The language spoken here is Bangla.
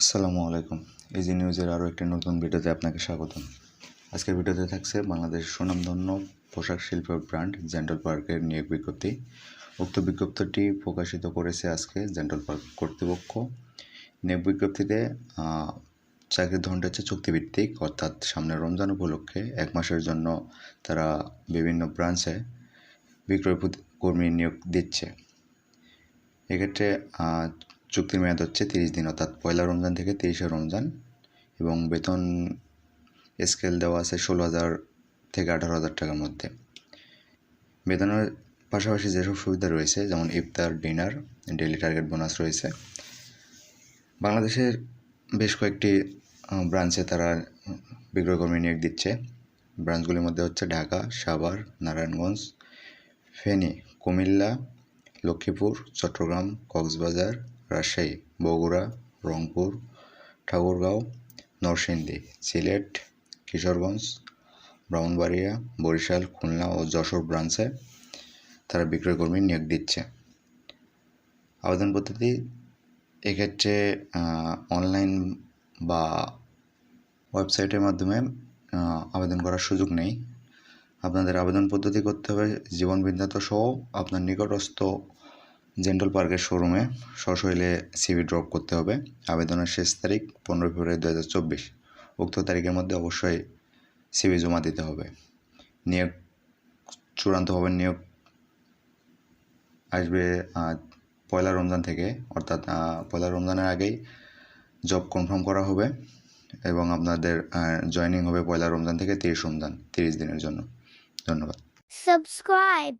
আসসালামু আলাইকুম। ইজি নিউজের আরও একটি নতুন ভিডিওতে আপনাকে স্বাগতম। আজকের ভিডিওতে থাকছে বাংলাদেশের সুনামধন্য পোশাক শিল্পের ব্র্যান্ড জেন্টল পার্কের নিয়োগ বিজ্ঞপ্তি। উক্ত বিজ্ঞপ্তিটি প্রকাশিত করেছে আজকে জেন্টল পার্ক কর্তৃপক্ষ। নিয়োগ বিজ্ঞপ্তিতে চাকরির ধরনটা হচ্ছে চুক্তিভিত্তিক, অর্থাৎ সামনে রমজান উপলক্ষে 1 মাসের জন্য তারা বিভিন্ন ব্রাঞ্চে বিক্রয় কর্মী নিয়োগ দিচ্ছে। এক্ষেত্রে চুক্তির মেয়াদ হচ্ছে 30 দিন, অর্থাৎ পয়লা রমজান থেকে 30শে রমজান, এবং বেতন স্কেল দেওয়া আছে 16,000 থেকে 18,000 টাকার মধ্যে। বেতনের পাশাপাশি যেসব সুবিধা রয়েছে, যেমন ইফতার, ডিনার, ডেইলি টার্গেট বোনাস রয়েছে। বাংলাদেশের বেশ কয়েকটি ব্রাঞ্চে তারা বিক্রয়কর্মী নিয়োগ দিচ্ছে। ব্রাঞ্চগুলির মধ্যে হচ্ছে ঢাকা, সাভার, নারায়ণগঞ্জ, ফেনী, কুমিল্লা, লক্ষ্মীপুর, চট্টগ্রাম, কক্সবাজার, রাজশাহী, বগুড়া, রংপুর, ঠাকুরগাঁও, নরসিংদী, সিলেট, কিশোরগঞ্জ, ব্রাহ্মণবাড়িয়া, বরিশাল, খুলনা ও যশোর ব্রাঞ্চে তারা বিক্রয়কর্মী নিয়োগ দিচ্ছে। আবেদন পদ্ধতি এক্ষেত্রে অনলাইন বা ওয়েবসাইটের মাধ্যমে আবেদন করার সুযোগ নেই। আপনাদের আবেদন পদ্ধতি করতে হবে জীবন বিদ্যাত সহ আপনার নিকটস্থ জেন্টল পার্কের শোরুমে সশৈলে সিভি ড্রপ করতে হবে। আবেদনের শেষ তারিখ 15 ফেব্রুয়ারি 2024। উক্ত তারিখের মধ্যে অবশ্যই সিভি জমা দিতে হবে। নিয়োগ চূড়ান্তভাবে নিয়োগ আসবে পয়লা রমজান থেকে, অর্থাৎ পয়লা রমজানের আগেই জব কনফার্ম করা হবে এবং আপনাদের জয়েনিং হবে পয়লা রমজান থেকে 30 রমজান, 30 দিনের জন্য। ধন্যবাদ। Subscribe.